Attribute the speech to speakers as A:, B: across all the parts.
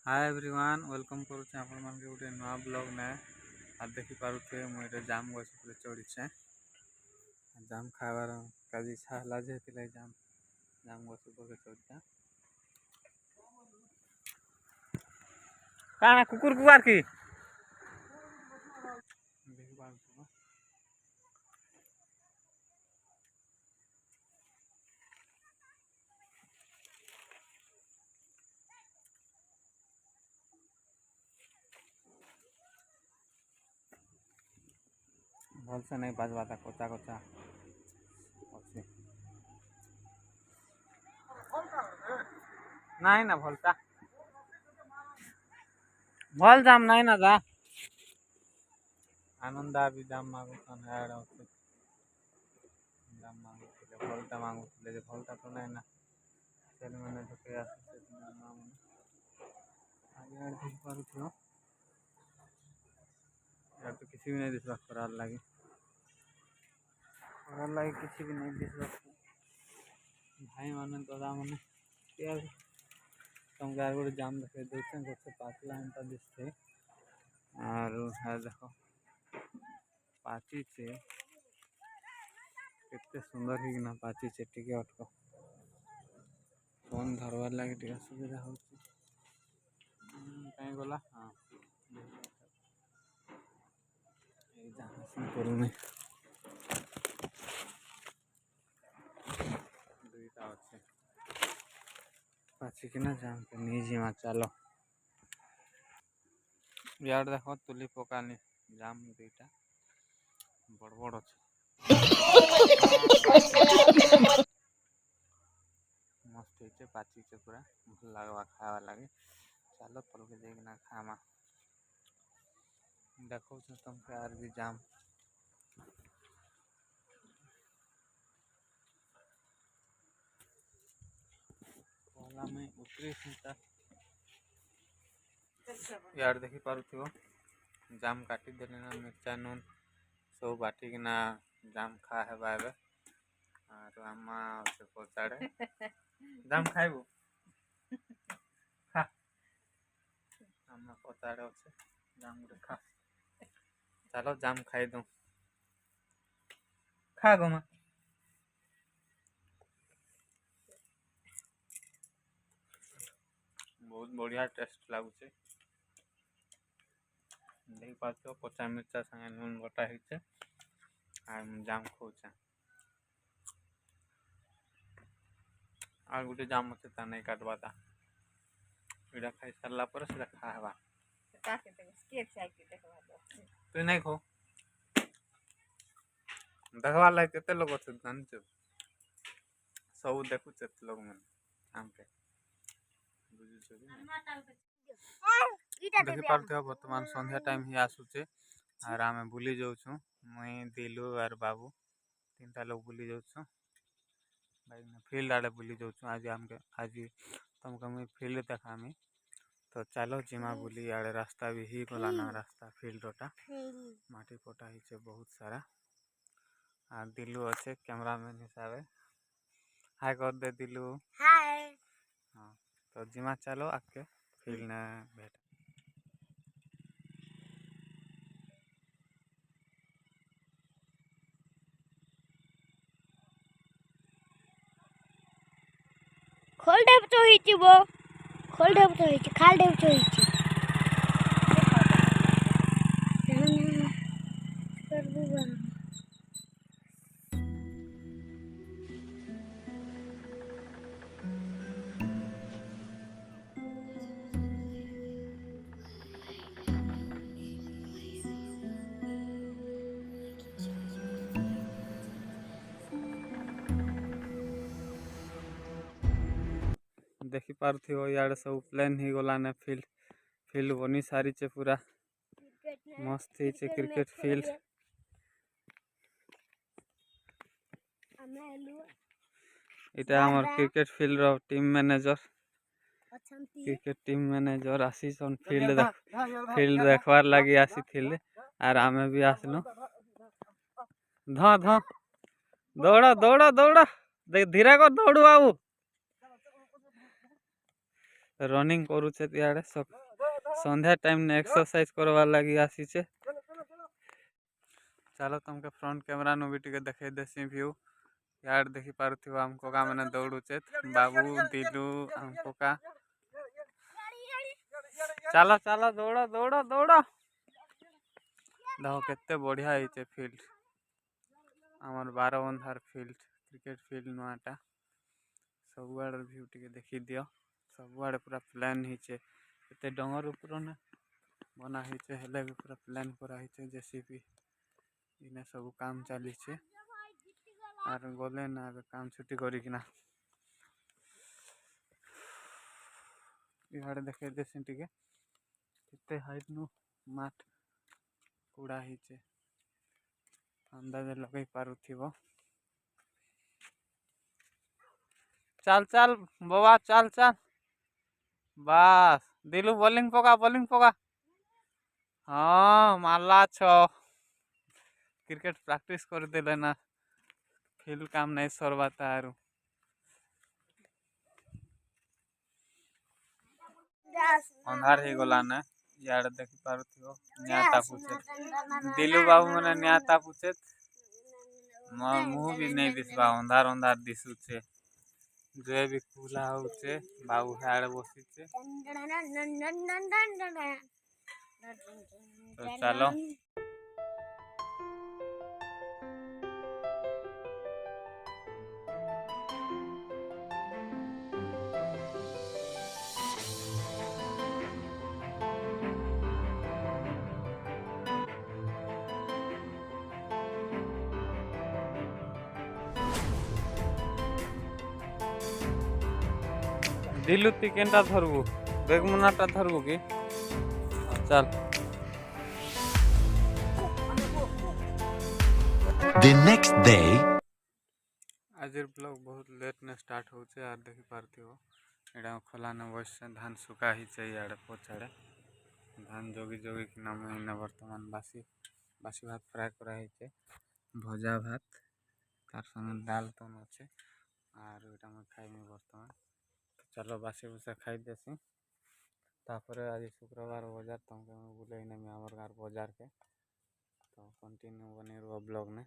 A: Hi everyone welcome करुचे आपण मानके गोटे नुआ ब्लॉग ने आ देखि पारुथे मुझे जाम गछ पर चढ़ी जाम खाबार काजी इच्छा हला जे हेतिला जाम गछ पर चढ़ी काना कुकुर कुआर की देखि पारुथे भल से नहीं बाजवा था कोचा कोचा अच्छे नहीं ना भलता भल जाम नहीं ना जा आनंदा भी जाम मागु तन हेड होते जाम मागु भलता मागु ले भलता तो नहीं ना चल मैंने तो क्या नाम आगे यार देख पारु थियो यार तो किसी भी नहीं दिसला खरार लगे किसी भी नहीं दिसला भाई माने दादा माने यार तुम गार गोटे जाम देखे देखते गोटे पातला एंटा दिसते और है देखो पाची से कितने सुंदर ही ना पाची से टिके अटको फोन धरवार लगे टिके सुविधा होची कहीं गला हां ए जहां से करू में दुईटा अच्छे पाची के ना जाम के नीजिमा चलो यार देखो तुली पकानी जाम दुईटा बड़ बड़ अच्छे मस्त होचे पाची से पूरा भल लगवा खावा लगे चलो तल के देखना खामा देखो तुम यार भी जाम पहला में उतरी सीता यार देखी पारुथिव जाम काटी देले ना मिर्चा नून सब बाटी कि ना जाम खा है बाबे और अम्मा से पचाड़े जाम खाइबू खा अम्मा पचाड़े अच्छे जाम गुटे खा चलो जाम खाई दूं खा गो मां बहुत बढ़िया टेस्ट लागुचे देख पातो कच्चा मिर्चा संगे नून बटा हिचे आ जाम खोचे आ गुटे जाम मते ता नहीं काटबा ता इडा खाई सरला पर से खाहबा तू नहीं खो देखवा लाग केते लोग छ जानछ सब देखु छ लोग मन आम के बुझु छ देखि पारथि वर्तमान संध्या टाइम ही आसुचे और आमे बुली जाऊ छु मई दिलु और बाबू तीनटा लोग बुली जाऊ छु भाई फील्ड आड़े बुली जाऊ छु आज हमके आज तुमको मैं फील्ड देखामी तो चलो जिमा बुली आड़े रास्ता भी ही गला ना रास्ता फील्ड रोटा माटी पोटा ही छे बहुत सारा आ दिलु अच्छे कैमरामैन हिसाब हाय कर दे दिलु हाय हां तो जिमा चलो आके फील्ड ने भेट
B: खोल डेप तो हिची बो खोल डेप तो हिची खाल डेप तो हिची कर दूंगा
A: देखि पारथि यार सब प्लान ही गला ने फील्ड फील्ड बनी सारी छे पूरा मस्त ही छे क्रिकेट फील्ड इटा हमर क्रिकेट फील्ड रो team manager cricket team manager आसीसन फील्ड देखवार लगी आसीथिले आर आमे भी आसलो ध ध दौड़ा दौड़ा दौड़ा देख धीरे को दौड़ू बाबू रनिंग करूचे इे संध्या टाइम ने एक्सरसाइज करवार लगी आसी चे। चलो तुमके फ्रंट कैमरा नु भी टिके देखे देसी व्यू यार देखी पारुथिबो हमको का मैंने दौड़ुचे बाबू दिलू हमको का चलो चलो दौड़ो दौड़ो दौड़ो देखो केते बढ़िया है फील्ड आमर 12 बंधार फील्ड क्रिकेट फील्ड नुआटा सब आड़ व्यू टिके देखी दियो सब आड़े पूरा प्लान हिचे एते डंगर ऊपर ने बना हिचे हेले भी पूरा प्लान करा हिचे जेसीबी इने सब काम चली छे आर गले ना काम छुट्टी करी किना इहाड़े देखे देसी टिके केते हाइट नु माठ कुड़ा हिचे अंदाज लगे पारुथिबो। चल चल बाबा चल चल बस दिलू बॉलिंग पका हाँ मारला छो क्रिकेट प्रैक्टिस कर देले ना खेल काम नहीं सरवाता आरु अंधार ही गला ना यार देखि पारुथिबो न्याता पूछे दिलू बाबू मने न्याता पूछे मुंह भी नहीं दिसबा अंधार अंधार दिसुचे जो भी खुला होचे बाबू हाड़ बसीचे तो चलो दिलू ती केनटा धरबू बेगमुनाटा धरबू की चल
C: The next day
A: आज ब्लॉग बहुत लेट ने स्टार्ट होचे आर देखि पारथिबो एडा खोला ने बस धान सुका ही चाहिए आड़े पोछाड़े धान जोगी जोगी कि नाम हिना वर्तमान बासी बासी भात फ्राई करा हिचे भजा भात तार संग दाल तो नछे आर एटा म खाइमे वर्तमान चलो बासी भूसा खाई देसी तापरे आज शुक्रवार बाजार तुमके बुले ने हमर गार बाजार के तो कंटिन्यू बने रहो ब्लॉग ने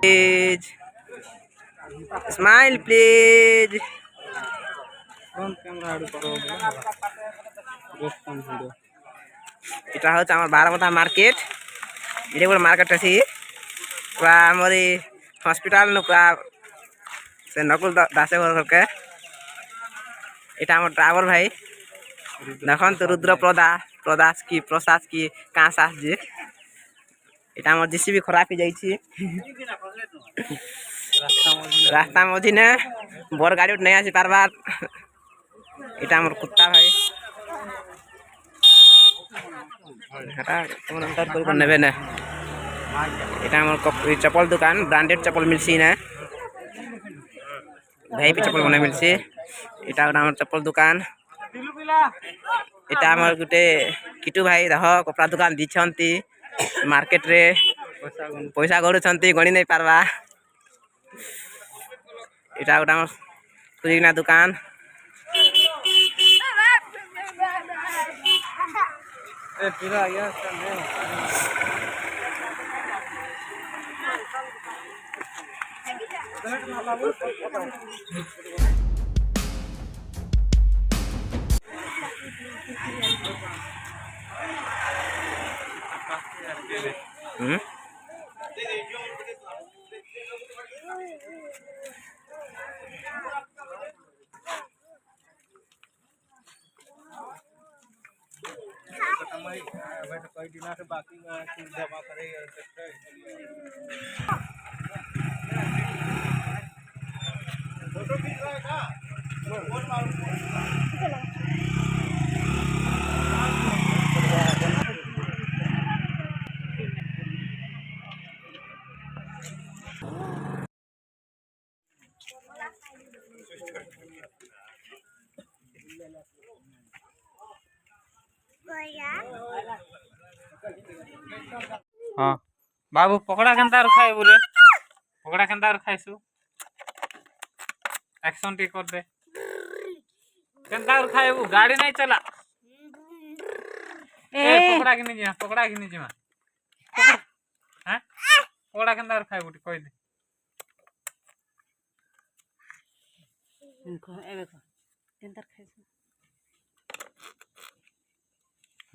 D: Please smile, please.
A: Front camera आडू करो रेस्पॉन्स वीडियो
D: এটা হচ্ছে আমার বারামতা মার্কেট এটা বড় মার্কেট আছে পুরা আমারি হসপিটাল নু পুরা সে নকুল দাসে ঘর ঘরকে এটা আমার ড্রাইভার ভাই দেখুন তো রুদ্র প্রদাস কি প্রসাদ কি কাঁস আসছে এটা আমার জিসিবি খারাপ হয়ে যাইছি রাস্তা মঝি না বড় গাড়ি নাই আসি পারবার এটা আমার কুত্তা ভাই নেবে না এটা আমার চপল দোকান ব্রান্ডেড চপল মিলছি না ভিআইপি চপল মনে মিলছি এটা আমার চপল দোকান এটা আমার গোটে কিটু ভাই দেখ কপড়া দোকান দিছন্তি মার্কেট রে পয়সা গড়ুছন্তি গণি নাই পারবা এটা গোটে আমার খুলিনা দোকান हम्म
A: हाँ बाबू पकड़ा केनता खाइबू रे पकड़ा केनता खाइसु एक्शन टी कर दे केनता खाइबू गाड़ी नहीं चला ए पकड़ा कि नहीं जिमा हैं पकड़ा केनता खाइबू टी कहि दे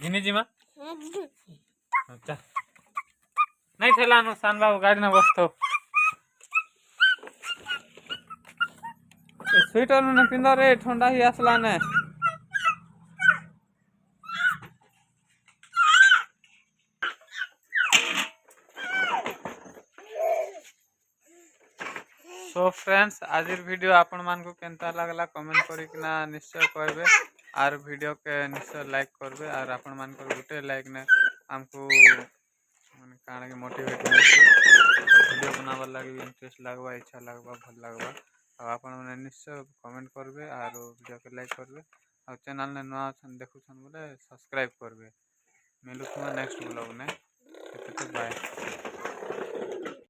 A: घिनी जिमा अच्छा नहीं थेला नु सान बाबू गाड़ी ना बसतो स्वेटर ने पिंदा रे ठंडा ही आसला ने सो फ्रेंड्स आज वीडियो आपण मान को केनता लागला कमेंट करी किना निश्चय कहबे आर वीडियो के निश्चय लाइक करबे आर आपण मान को गुटे लाइक ने हमको माने काना के मोटिवेट मिलछि वीडियो बनावा लागि इंटरेस्ट लागबा इच्छा लागबा भल लागबा आपण माने निश्चय कमेंट करबे आर वीडियो के लाइक करबे आ चैनल ने नवा छन देखु छन बोले सब्सक्राइब करबे मिलु तुम नेक्स्ट ब्लॉग ने बाय।